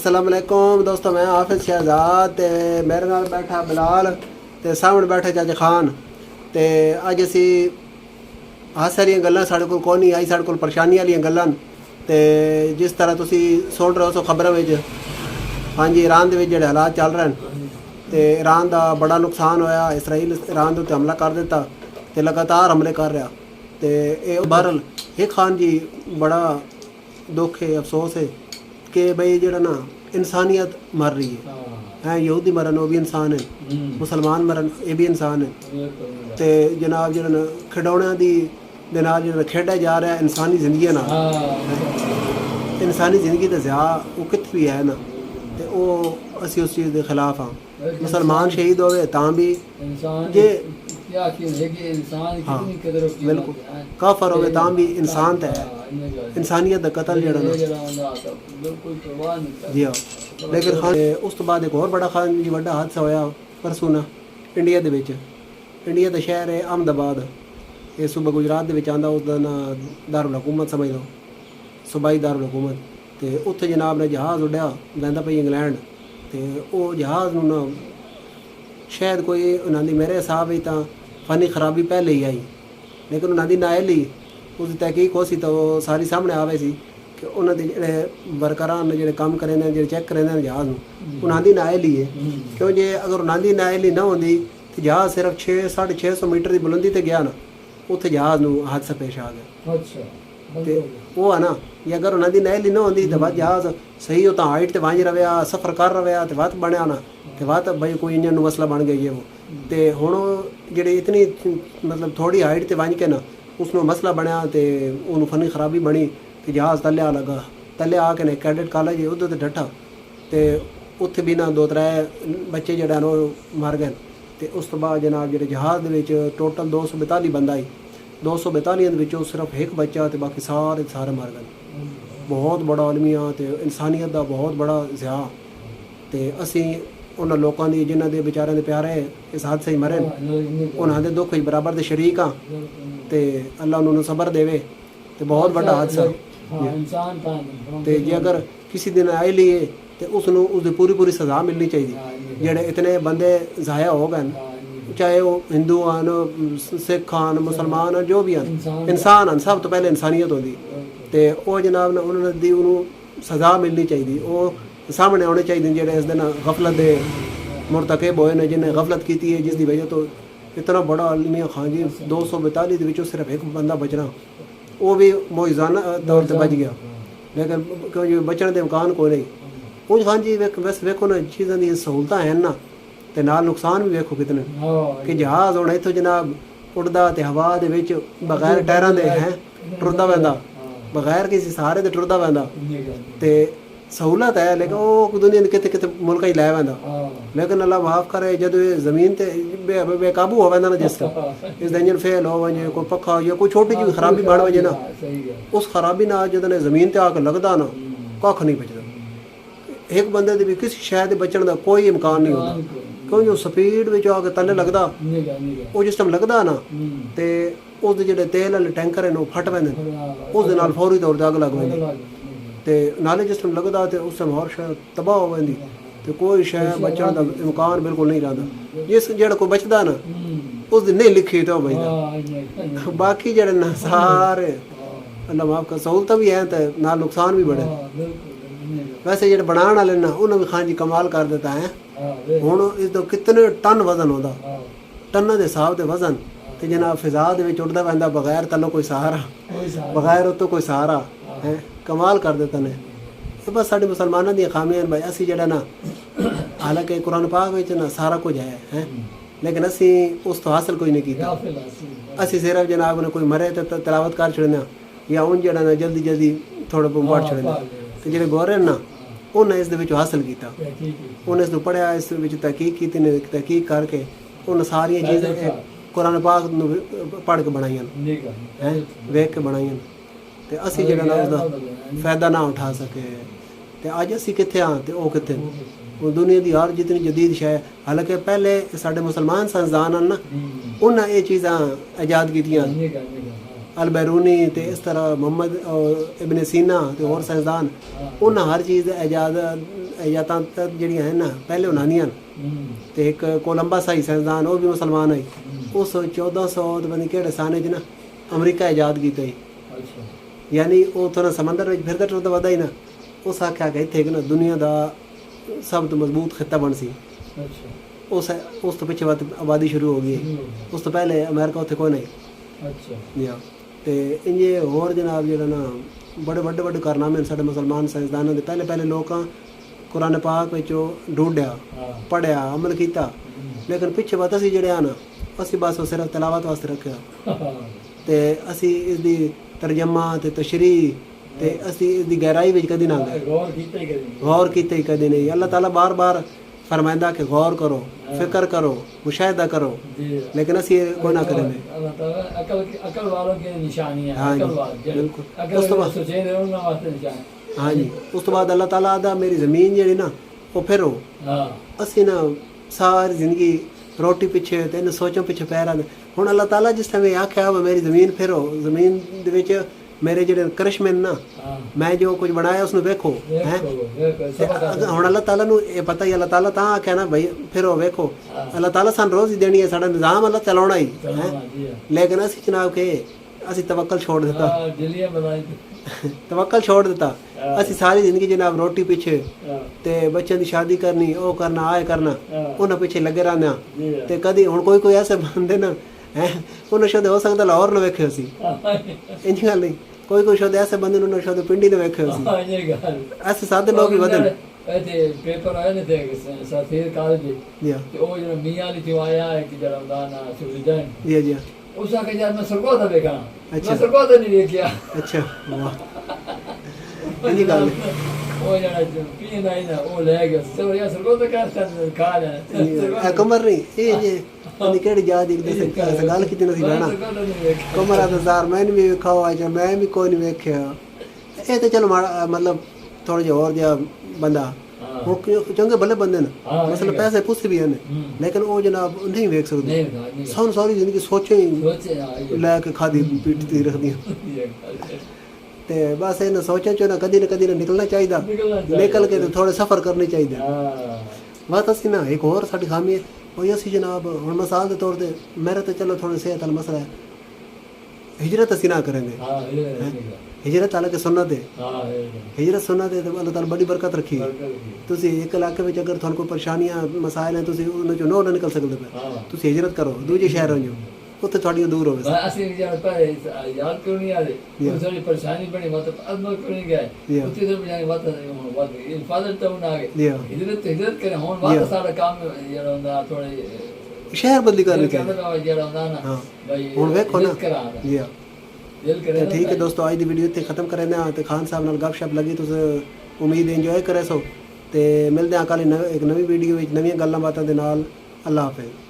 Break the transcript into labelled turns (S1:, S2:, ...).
S1: अस्सलाम वालेकुम दोस्तों, मैं हाफिज़ शहजाद ते मेरे नाल बैठा बिलाल ते सामने बैठे चाचा खान। ते अज असी हासे वाली गल्लां साढ़े कोल नहीं आई, साढ़े कोल परेशानी वाली गल्लां ते जिस तरह तुसी सुन रहे हो सो खबरों में। हाँ जी, ईरान के जो हालात चल रहे हैं तो ईरान का बड़ा नुकसान होया। इसराइल ईरान के हमला कर दिता तो लगातार हमले कर रहा। तो ये बहरहाल ये खान जी बड़ा दुख है, अफसोस है कि भाई जो ना इंसानियत मर रही है। यहूदी मरन वो भी इंसान है, मुसलमान मरन ये भी इंसान है। तो जनाब जो ना खिडौणियां दी दे नाल जो खेडा जा रहा है इंसानी जिंदगी ना, इंसानी जिंदगी का ज़िया वो कित भी है ना। तो वो असी उस चीज़ के खिलाफ हाँ। मुसलमान शहीद हो गए तां भी जे हाँ बिल्कुल, काफर हो गए तां भी इंसान तो है, इंसानियत का कतल जड़ा जी हाँ। लेकिन खान उस तो बाद एक और बड़ा खान जी बड़ा हादसा होया परसों ना इंडिया दे विच। इंडिया का शहर है अहमदाबाद, ये सूबा गुजरात दे आंदा। उसका ना दारुल हुकूमत समझ लो, सूबाई दारुल हुकूमत। तो उत्थे जनाब ने जहाज़ उड्या वैंदा पई इंग्लैंड। तो वो जहाज़ नूं ना शायद कोई उन्होंने मेरे हिसाब ही तो फनी खराबी पहले ही आई, लेकिन उन्होंने नायल ही उसकी तहकीक हो सी तो सारी सामने आवे सी कि उन्होंने जो वर्करान ने जो काम करें जो चेक करें जहाज़ में उन्होंने नायल ही है। क्यों जे अगर उन्होंने नायल ही ना होंगी तो जहाज़ सिर्फ 600-650 मीटर की बुलंदी ते गया ना, उत्थे जहाज़ नूं हादसा पेश आ गया। तो वो है ना, ये अगर उन्होंने नायल ही ना होंगी तो वह जहाज़ सही होता हाइट ते वहीं रहा सफ़र कर रहा तो वत बनया ना, तो वत भाई कोई इंजन मसला बन गई है वो। तो हुण जिहड़ी इतनी मतलब थोड़ी हाइट ते वंज के ना उसमें मसला बनया तो उन्होंने फनी खराबी बनी तो जहाज़ तले आ लगा। तले आके ने कैडेट कॉलेज है उधर डठा तो उत्थे भी ना 2-3 बच्चे जड़ा ना मर गए। तो उस तो बाद जनाब जो जहाज़ के टोटल 242 बंदा आई, 242 सिर्फ एक बच्चा तो बाकी सारे मर गए। बहुत बड़ा आलमिया तो इंसानियत का बहुत बड़ा ज़िया। तो असी उन्होंने लोगों की जिन्हों के बेचारे प्यारे इस हादसे ही मरे उन्होंने दुख बराबर के शरीक हाँ। तो अल्लाह उन्होंने सबर देवे। तो बहुत बड़ा हादसा तो जे अगर किसी दिन आई लिए तो उसकी पूरी सज़ा मिलनी चाहिए। जेडे इतने बंदे ज़ाया हो गए, चाहे वो हिंदू आन सिख आन मुसलमान जो भी आन, इंसान आन, सब तो पहले इंसानियत होती। तो वो जनाब ने उन्होंने दी उन्होंने सज़ा मिलनी चाहिए। वो सामने आने चाहिए जेडे इस दिन गफलत के मुरतकब होए ने, जिन्हें गफलत की है जिसकी वजह तो इतना बड़ा आलमिया खान जी 242 के सिर्फ एक बंदा बचना, वो भी मोइजाना तौर पर बच गया। लेकिन क्योंकि बचने के इम्कान को नहीं। उस खान जी बस वेखो ना चीज़ों की सहूलत हैं ना, तो नाल नुकसान भी वेखो कितने कि जहाज़ हुण इत्थों जनाब उड़दा तो हवा के बगैर टायरां दे हैं टुरदा पैंदा, बगैर किसी सहारे तो टुरदा पैंदा। तो सहूलत है लेकिन वो दुनिया कितने कितने मुल्क ही लै पैंदा। लेकिन अल्लाह माफ़ करे जब जमीन ते बेकाबू हो पैंदा ना, जिस इस इंजन फेल हो वजे, कोई पखा या कोई छोटी जी खराबी बन वजे ना, उस खराबी ना जो जमीन ते आके लगदा ना कख नहीं बचता। एक बंदे भी किसी शहर के बचने का कोई इम्कान नहीं होता, क्योंकि जो स्पीड में आके तले लगता वो जिस टाइम लगता ना तो उस जो तेल वाले टैंकर हैं फट पैंदे, उस दे नाल फौरी तौर पर अग लग पैंदी। तो नाले जिस टाइम लगता तो उस टाइम और शहर तबाह हो जाती। तो कोई शहर बचने का इम्कान बिल्कुल नहीं रहा। जिस जो कोई बचता ना उस दिन नहीं लिखी तो बचता। बाकी जड़े ना सारे अल्लाह माफ कर सहूलत भी हैं तो नाल नुकसान भी बड़े। वैसे जो बनाने वाले ना उन्होंने भी खान जी कमाल कर देता है। हुण इस तो कितने टन वजन होता, टन के हिसाब से वजन। तो जनाब फिजा के उड़ता पैंदा बगैर तलों कोई सहारा, बगैर उतो कोई सहारा है, कमाल कर देते हैं। तो बस साढ़े मुसलमानों दी खामियां भाई असी जड़ा ना, हालांकि कुरान पाक में ना सारा कुछ है लेकिन असी उस तो हासिल कोई नहीं किया। असी सिर्फ जनाब ने कोई मरे तो तलावत कर छड़ना या उन जड़ा ना जल्दी जल्दी थोड़ा बहुत पढ़ छड़ना। तो जो गोरे ना उन्हें इस हासिल किया, उन्हें इस पढ़िया, इस तहकीक की, तहकीक करके उन्हें सारिया चीज़ें कुरान पाक पढ़ के बनाई हैं, वेख के बनाई। तो असी जो ना उसका फायदा ना उठा सके। तो अज असी कितने हाँ तो वह कितने दुनिया की हर जितनी जदीद शय, हालांकि पहले साढ़े मुसलमान साइंसदान ना उन्हें ये चीज़ा ईजाद की अल बैरूनी तो इस तरह मोहम्मद और इब्न सीना तो और साइंसदान उन्हें हर चीज़ या ਜਿਹੜੀਆਂ ਹੈ ਨਾ ਪਹਿਲੇ ਉਨਾਨੀਆਂ ਤੇ ਇੱਕ ਕੋਲੰਬਸ ਆਈ ਸਾਇੰਸਦਾਨ ਉਹ ਵੀ ਮੁਸਲਮਾਨ ਹੈ ਉਸ 1400 ਦੇ ਬੰਦੇ ਕਿਹੜੇ ਸਾਨੇ 'ਚ ਨਾ ਅਮਰੀਕਾ ਇਜਾਦ ਕੀਤਾ ਸੀ ਯਾਨੀ ਉਹ ਥੋੜਾ ਸਮੁੰਦਰ ਵਿੱਚ ਫਿਰਦਾ ਟੁਰਦਾ ਵਧਾ ਹੀ ਨਾ ਉਸ ਆਖਿਆ ਕਿ ਇੱਥੇ ਨਾ ਦੁਨੀਆ ਦਾ ਸਭ ਤੋਂ ਮਜ਼ਬੂਤ ਖਿੱਤਾ ਬਣ ਸੀ ਉਸ ਤੋਂ ਪਿੱਛੇ ਆਬਾਦੀ ਸ਼ੁਰੂ ਹੋ ਗਈ ਉਸ ਤੋਂ ਪਹਿਲੇ ਅਮਰੀਕਾ ਉੱਥੇ ਕੋਈ ਨਹੀਂ ਜੀ ਤੇ ਇੰਜੇ ਹੋਰ ਜਨਾਬ ਜਿਹੜਾ ਨਾ बड़े ਵੱਡੇ ਵੱਡੇ ਕਾਰਨਾਮੇ ਸਾਡੇ ਮੁਸਲਮਾਨ ਸਾਇੰਸਦਾਨਾਂ ਦੇ ਪਹਿਲੇ ਲੋਕਾਂ ਕੁਰਾਨ ਪਾਕ ਵਿੱਚੋਂ ਢੂੰਡਿਆ ਪੜਿਆ ਅਮਲ ਕੀਤਾ ਲੇਕਿਨ ਪਿੱਛੇ ਬਾਤ ਅਸੀਂ ਜਿਹੜੇ ਆ ਨਾ ਅਸੀਂ ਬਸ ਉਹ ਸਿਰਫ ਤਲਾਵਤ ਵਾਸਤੇ ਰੱਖਿਆ ਤੇ ਅਸੀਂ ਇਸ ਦੀ ਤਰਜਮਾ ਤੇ ਤਸ਼ਰੀਹ ਤੇ ਅਸੀਂ ਇਸ ਦੀ ਗਹਿਰਾਈ ਵਿੱਚ ਕਦੀ ਨਾ ਗਏ ਗੌਰ ਕੀਤਾ ਹੀ ਕਦੀ ਨਹੀਂ ਅੱਲਾਹ ਤਾਲਾ ਬਾਰ फरमाइंदा कि गौर करो फिक्र करो मुशाहिदा करो लेकिन असी कोई ना करेंगे
S2: अल्लाह ताला अकल वालों की निशानी है
S1: हाँ जी बिल्कुल उस तो बाद हाँ जी उस तो बाद अल्लाह ताला आदा मेरी ज़मीन जी ना वो फिर असी ना सारी जिंदगी रोटी पिछे ते इन सोचों पिछे पै रहे हुण अल्लाह ताला जिस टाइम आख्या मेरी ज़मीन फिरो ज़मीन दे विच मेरे ਜਿਹੜੇ ਕਰਿਸ਼ਮੇ ਨਾ ਮੈਂ ਜੋ ਕੁਝ ਬਣਾਇਆ ਉਸ ਨੂੰ ਵੇਖੋ ਹੈ ਹੁਣ ਅੱਲਾਹ ਤਾਲਾ ਨੂੰ ਇਹ ਪਤਾ ਹੀ ਅੱਲਾਹ ਤਾਲਾ ਤਾਂ ਆਖਿਆ ਨਾ ਭਾਈ ਫਿਰ ਉਹ ਵੇਖੋ ਅੱਲਾਹ ਤਾਲਾ ਸਾਨੂੰ ਰੋਜ਼ ਹੀ ਦੇਣੀ ਹੈ ਸਾਡਾ ਨਿਜ਼ਾਮ ਅੱਲਾਹ ਚਲਾਉਣਾ ਹੀ ਹੈ ਲੇਕਿਨ ਅਸੀਂ ਜਨਾਬ ਕਿ ਅਸੀਂ ਤਵੱਕਲ ਛੋੜ ਦਿੱਤਾ ਤਵੱਕਲ ਛੋੜ ਦਿੱਤਾ ਅਸੀਂ ਸਾਰੀ ਜ਼ਿੰਦਗੀ ਜਨਾਬ ਰੋਟੀ ਪਿੱਛੇ ਤੇ ਬੱਚਿਆਂ ਦੀ ਸ਼ਾਦੀ ਕਰਨੀ ਉਹ ਕਰਨਾ ਆਏ ਕਰਨਾ ਉਹਨਾਂ ਪਿੱਛੇ ਲੱਗੇ ਰਹਿਣਾ ਤੇ ਕਦੀ ਹੁਣ ਕੋਈ ਐਸੇ ਬੰਦੇ ਨਾ ਹੈ ਉਹਨਾਂ ਸ਼ਾਇਦ ਹੋ ਸਕਦਾ ਲਾਹੌਰ ਨੂੰ ਵੇਖਿਓ ਸੀ ਇੰਝ ਗੱਲ ਨਹੀਂ ਕੋਈ ਸ਼ਾਇਦ ਐਸੇ ਬੰਦੇ ਨੂੰ ਸ਼ਾਇਦ ਪਿੰਡੀ ਨੂੰ ਵੇਖਿਓ ਸੀ ਐਸੇ ਸਾਦੇ ਲੋਕ ਹੀ ਵਧਣ
S2: ਤੇ ਪੇਪਰ ਆਏ ਨੇ ਤੇ ਸਾਥੀਰ ਕਾਲਜ ਤੇ ਉਹ ਜਿਹੜਾ ਮੀਆਂ ਲਈ ਜੋ ਆਇਆ ਹੈ ਕਿ ਜਿਹੜਾ ਹੁੰਦਾ ਨਾ ਸੁਵਿਧਾਨ
S1: ਜੀ
S2: ਉਸ ਆ ਕੇ ਜਦ ਮੈਂ ਸਰਗੋਦਾ ਦਾ ਵੇਖਾਂ ਮੈਂ ਸਰਗੋਦਾ ਨਹੀਂ ਵੇਖਿਆ
S1: ਅੱਛਾ ਵਾਹ ਇਹ ਗੱਲ
S2: ਉਹ ਜਿਹੜਾ ਪੀਂਦਾ ਹੈ ਨਾ ਉਹ ਲੈ ਗਿਆ ਸਰਗੋਦਾ ਕਰਤਾ ਖਾ ਲਿਆ
S1: ਕਮਰ ਨਹੀਂ ਇਹ ਜੇ ਉਹਨੇ ਕਿਹੜੀ ਯਾਦ ਇੱਕ ਦੇ ਗੱਲ ਕੀਤੀ ਨਹੀਂ ਲੈਣਾ ਕਮਰਾ ਦਾ ਜ਼ਾਰ ਮੈਂ ਵੀ ਵੇਖਾਵਾ ਜਾਂ ਮੈਂ ਵੀ ਕੋਈ ਨਹੀਂ ਵੇਖਿਆ ਇਹ ਤੇ ਚਲੋ ਮਤਲਬ ਥੋੜਾ ਜਿਹਾ ਹੋਰ ਜਿਹਾ ਬੰਦਾ ਉਹ ਚੰਗੇ ਭਲੇ ਬੰਦੇ ਨੇ ਮਸਲ ਪੈਸੇ ਪੁੱਛ ਵੀ ਹਨ ਲੇਕਿਨ ਉਹ ਜਨਾਬ ਨਹੀਂ ਵੇਖ ਸਕਦੇ ਸਾਨੂੰ ਸਾਰੀ ਜ਼ਿੰਦਗੀ ਸੋਚੇ ਹੀ ਲੈ ਕੇ ਖਾਦੀ ਪੀਟਦੀ ਰੱਖਦੀਆਂ ਤੇ ਬਸ ਇਹਨਾਂ ਸੋਚਾਂ ਚੋਂ ਨਾ ਕਦੀ ਨਾ ਨਿਕਲਣਾ ਚਾਹੀਦਾ ਨਿਕਲ ਕੇ ਥੋੜੇ ਸਫ਼ਰ ਕਰਨੇ ਚਾਹੀਦੇ ਬਾਤ ਅਸੀਂ ਨਾ ਇੱਕ ਹੋਰ ਸਾਡੀ ਖਾਮੀ ਹੈ ਉਹ ਅਸੀਂ ਜਨਾਬ ਹੁਣ ਮਿਸਾਲ ਦੇ ਤੌਰ ਤੇ ਮੇਰੇ ਤੇ ਚਲੋ ਥੋੜੀ ਸਿਹਤ ਵਾਲਾ ਮਸਲਾ ਹੈ ਹਿਜਰਤ ਅਸੀਂ ਨਾ ਕਰਾਂਗੇ ਹਿਜਰਤ ਹਾਲਾਂਕਿ ਸੁਨਨਤ ਹੈ ਹਿਜਰਤ ਸੁਨਨਤ ਹੈ ਤਾਂ ਅੱਲਾਹ ਤਾਲਾ ਬੜੀ ਬਰਕਤ ਰੱਖੀ ਤੁਸੀਂ ਇੱਕ ਇਲਾਕੇ ਵਿੱਚ ਅਗਰ ਤੁਹਾਨੂੰ ਕੋਈ ਪਰੇਸ਼ਾਨੀਆਂ ਮਸਾਇਲ ਹੈ ਤੁਸੀਂ ਉਹਨਾਂ ਚੋਂ ਨਾ ਨਿਕਲ ਸਕਦੇ ਪਏ ਤੁਸੀਂ ਹਿਜਰਤ ਕਰੋ ਦੂਜੇ ਸ਼ਹਿਰ ਹੋ ਜਾਓ ਉੱਥੇ ਤੁਹਾਡੀਆਂ ਦੂਰ ਹੋਵੇ
S2: ਅਸੀਂ ਯਾਦ ਕਿਉਂ ਨਹੀਂ ਆਦੇ ਸਾਡੀ ਪਰੇਸ਼ਾਨੀ ਬਣੀ ਮਤਲਬ ਅਦਮਲ ਕਿਉਂ ਨਹੀਂ ਗਏ ਉੱਥੇ ਤੋਂ ਬਿਨਾਂ ਬਾਤ ਹੁਣ ਬਾਤ ਇਨਫਾਜ਼ਤ ਤਾਂ ਨਾ ਗਏ ਹਿਜਰਤ ਕਰੇ ਹੁਣ ਬਾਤ ਸਾਡਾ ਕੰਮ ਜਿਹੜਾ ਹੁੰਦਾ ਥੋੜੇ
S1: ਸ਼ਹਿਰ ਬਦਲੀ ਕਰਨੀ
S2: ਜਿਹੜਾ ਹੁੰਦਾ ਨਾ ਭਾਈ
S1: ਹੁਣ ਵੇਖੋ ਨਾ ਜੀ ਠੀਕ ਹੈ ਦੋਸਤੋ ਅੱਜ ਦੀ ਵੀਡੀਓ ਇੱਥੇ ਖਤਮ ਕਰੇ ਨਾ ਤੇ ਖਾਨ ਸਾਹਿਬ ਨਾਲ ਗੱਪਸ਼ਪ ਲੱਗੀ ਤੁਸੀਂ ਉਮੀਦ ਇੰਜੋਏ ਕਰੇ ਸੋ ਤੇ ਮਿਲਦੇ ਹਾਂ ਕੱਲ ਇੱਕ ਨਵੀਂ ਵੀਡੀਓ ਵਿੱਚ ਨਵੀਆਂ ਗੱਲਾਂ ਬਾਤਾਂ ਦੇ ਨਾਲ ਅੱਲਾਹ ਹਾਫਿਜ਼